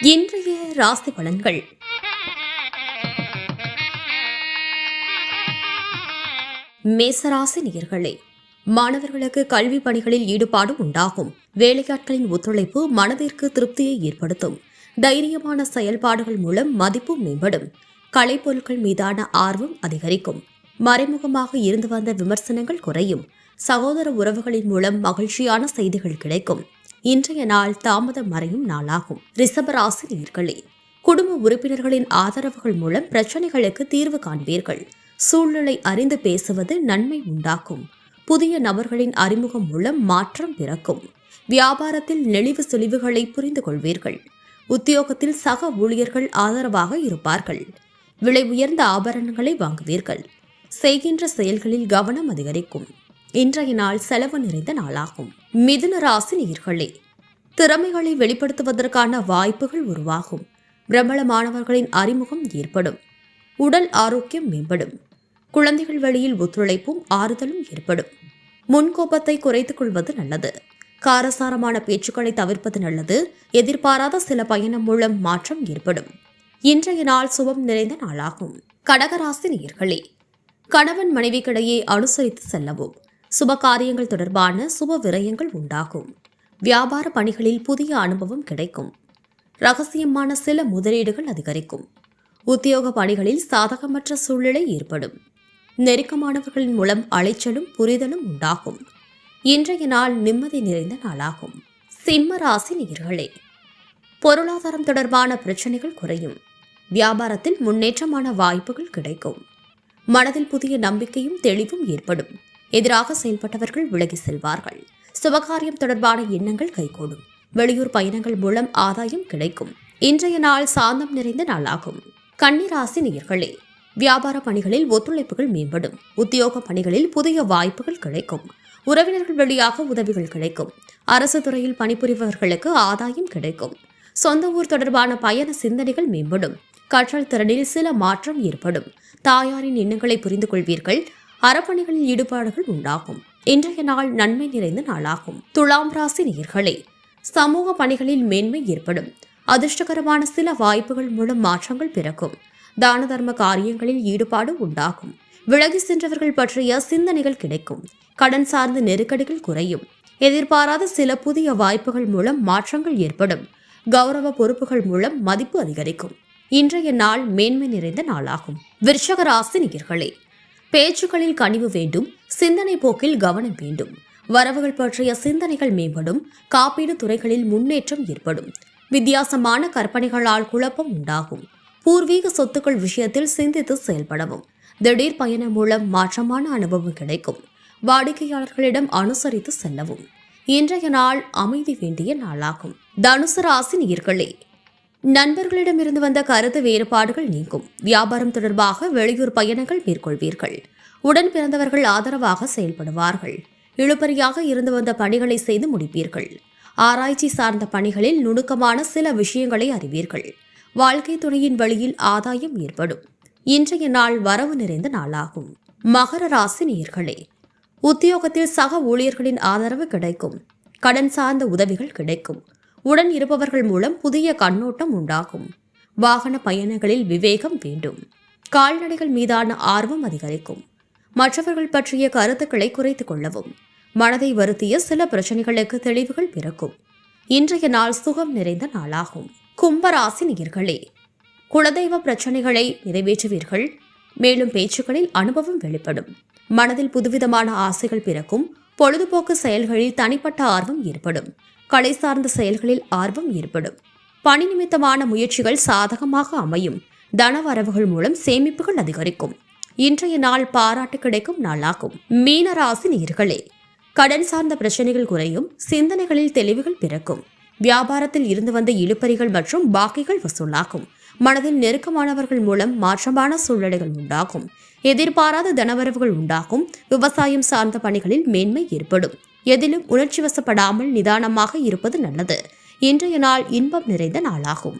இன்றைய ராசி பலன்கள். மேசராசி நேயர்களே, மாணவர்களுக்கு கல்வி பணிகளில் ஈடுபாடு உண்டாகும். வேலையாட்களின் ஒத்துழைப்பு மனதிற்கு திருப்தியை ஏற்படுத்தும். தைரியமான செயல்பாடுகள் மூலம் மதிப்பு மேம்படும். கலைப்பொருட்கள் மீதான ஆர்வம் அதிகரிக்கும். மறைமுகமாக இருந்து வந்த விமர்சனங்கள் குறையும். சகோதர உறவுகளின் மூலம் மகிழ்ச்சியான செய்திகள் கிடைக்கும். இன்றைய நாள் தாமதம் மறையும் நாளாகும். ரிஷபராசி நேயர்களே, குடும்ப உறுப்பினர்களின் ஆதரவுகள் மூலம் பிரச்சனைகளுக்கு தீர்வு காண்பீர்கள். சூழ்நிலை அறிந்து பேசுவது நன்மை உண்டாக்கும். புதிய நபர்களின் அறிமுகம் மூலம் மாற்றம் பிறக்கும். வியாபாரத்தில் நெளிவு சுழிவுகளை புரிந்து கொள்வீர்கள். உத்தியோகத்தில் சக ஊழியர்கள் ஆதரவாக இருப்பார்கள். விலை உயர்ந்த ஆபரணங்களை வாங்குவீர்கள். செய்கின்ற செயல்களில் கவனம் அதிகரிக்கும். இன்றைய நாள் செலவு நிறைந்த நாளாகும். மிதுன ராசி நேயர்களே, திறமைகளை வெளிப்படுத்துவதற்கான வாய்ப்புகள் உருவாகும். பிரபலமானவர்களின் அறிமுகம் ஏற்படும். உடல் ஆரோக்கியம் மேம்படும். குழந்தைகள் வழியில் ஒத்துழைப்பும் ஆறுதலும் ஏற்படும். முன்கோபத்தை குறைத்துக் கொள்வது நல்லது. காரசாரமான பேச்சுக்களை தவிர்ப்பது நல்லது. எதிர்பாராத சில பயணம் மூலம் மாற்றம் ஏற்படும். இன்றைய நாள் சுபம் நிறைந்த நாளாகும். கடகராசி நேயர்களே, கணவன் மனைவிக்கிடையே அனுசரித்து செல்லவும். சுப காரியங்கள் தொடர்பான சுப விரயங்கள் உண்டாகும். வியாபார பணிகளில் புதிய அனுபவம் கிடைக்கும். ரகசியமான சில முதலீடுகள் அதிகரிக்கும். உத்தியோக பணிகளில் சாதகமற்ற சூழ்நிலை ஏற்படும். நெருக்கமானவர்களின் மூலம் அலைச்சலும் புரிதலும் உண்டாகும். இன்றைய நாள் நிம்மதி நிறைந்த நாளாகும். சிம்ம ராசி நேயர்களே, பொருளாதாரம் தொடர்பான பிரச்சனைகள் குறையும். வியாபாரத்தில் முன்னேற்றமான வாய்ப்புகள் கிடைக்கும். மனதில் புதிய நம்பிக்கையும் தெளிவும் ஏற்படும். எதிராக செயல்பட்டவர்கள் விலகி செல்வார்கள். சுபகாரியம் தொடர்பான எண்ணங்கள் கைகூடும். வெளியூர் பயணங்கள் மூலம் ஆதாயம் கிடைக்கும். இன்றைய நாள் சாந்தம் நிறைந்த நாளாகும். கன்னிராசி நேயர்களே, வியாபார பணிகளில் ஒத்துழைப்புகள் மேம்படும். உத்தியோக பணிகளில் புதிய வாய்ப்புகள் கிடைக்கும். உறவினர்கள் வழியாக உதவிகள் கிடைக்கும். அரசு துறையில் பணிபுரிபவர்களுக்கு ஆதாயம் கிடைக்கும். சொந்த ஊர் தொடர்பான பயண சிந்தனைகள் மேம்படும். கற்றல் திறனில் சில மாற்றம் ஏற்படும். தாயாரின் எண்ணங்களை புரிந்து கொள்வீர்கள். அறப்பணிகளில் ஈடுபாடுகள் உண்டாகும். இன்றைய நாள் நன்மை நிறைந்த நாளாகும். துலாம் ராசி நேயர்களே, சமூக பணிகளில் மேன்மை ஏற்படும். அதிர்ஷ்டகரமான சில வாய்ப்புகள் மூலம் மாற்றங்கள் பிறக்கும். தான தர்ம காரியங்களில் ஈடுபாடு உண்டாகும். விலகி சென்றவர்கள் பற்றிய சிந்தனைகள் கிடைக்கும். கடன் சார்ந்த நெருக்கடிகள் குறையும். எதிர்பாராத சில புதிய வாய்ப்புகள் மூலம் மாற்றங்கள் ஏற்படும். கௌரவ பொறுப்புகள் மூலம் மதிப்பு அதிகரிக்கும். இன்றைய நாள் மேன்மை நிறைந்த நாளாகும். விருஷக ராசி நேயர்களே, பேச்சுக்களில் கனிவு வேண்டும். சிந்தனை போக்கில் கவனம் வேண்டும். வரவுகள் பற்றிய சிந்தனைகள் மேம்படும். காப்பீடு துறைகளில் முன்னேற்றம் ஏற்படும். வித்தியாசமான கற்பனைகளால் குழப்பம் உண்டாகும். பூர்வீக சொத்துக்கள் விஷயத்தில் சிந்தித்து செயல்படவும். திடீர் பயணம் மூலம் மாற்றமான அனுபவம் கிடைக்கும். வாடிக்கையாளர்களிடம் அனுசரித்து செல்லவும். இன்றைய நாள் அமைதி வேண்டிய நாளாகும். தனுசு ராசி நேயர்களே, நண்பர்களிடமிருந்து வந்த கருத்து வேறுபாடுகள் நீங்கும். வியாபாரம் தொடர்பாக வெளியூர் பயணங்கள் மேற்கொள்வீர்கள். உடன் பிறந்தவர்கள் ஆதரவாக செயல்படுவார்கள். இழுபறியாக இருந்து வந்த பணிகளை செய்து முடிப்பீர்கள். ஆராய்ச்சி சார்ந்த பணிகளில் நுணுக்கமான சில விஷயங்களை அறிவீர்கள். வாழ்க்கை துணையின் வழியில் ஆதாயம் ஏற்படும். இன்றைய நாள் வரவு நிறைந்த நாளாகும். மகர ராசி நேயர்களே, உத்தியோகத்தில் சக ஊழியர்களின் ஆதரவு கிடைக்கும். கடன் சார்ந்த உதவிகள் கிடைக்கும். உடன் இருப்பவர்கள் மூலம் புதிய கண்ணோட்டம் உண்டாகும். வாகன பயணங்களில் விவேகம் வேண்டும். கால்நடைகள் மீதான ஆர்வம் அதிகரிக்கும். மற்றவர்கள் பற்றிய கருத்துக்களை குறைத்துக் கொள்ளவும். மனதை வருத்திய சில பிரச்சனைகளுக்கு தெளிவுகள் பிறக்கும். இன்றைய நாள் சுகம் நிறைந்த நாளாகும். கும்பராசி நேயர்களே, குலதெய்வ பிரச்சனைகளை நிறைவேற்றுவீர்கள். மேலும் பேச்சுக்களில் அனுபவம் வெளிப்படும். மனதில் புதுவிதமான ஆசைகள் பிறக்கும். பொழுதுபோக்கு செயல்களில் தனிப்பட்ட ஆர்வம் ஏற்படும். கலை சார்ந்த செயல்களில் ஆர்வம் ஏற்படும். பணி நிமித்தமான முயற்சிகள் சாதகமாக அமையும். தனவரவுகள் மூலம் சேமிப்புகள் அதிகரிக்கும். இன்றைய நாள் பாராட்டு கிடைக்கும் நாளாகும். மீனராசி நேயர்களே, கடன் சார்ந்த பிரச்சனைகள் குறையும். சிந்தனைகளில் தெளிவுகள் பிறக்கும். வியாபாரத்தில் இருந்து வந்த இழுபறிகள் மற்றும் பாக்கிகள் வசூலாகும். மனதில் நெருக்கமானவர்கள் மூலம் மாற்றமான சூழ்நிலைகள் உண்டாகும். எதிர்பாராத தனவரவுகள் உண்டாகும். விவசாயம் சார்ந்த பணிகளில் மேன்மை ஏற்படும். எதிலும் உணர்ச்சி வசப்படாமல் நிதானமாக இருப்பது நல்லது. இன்றைய நாள் இன்பம் நிறைந்த நாளாகும்.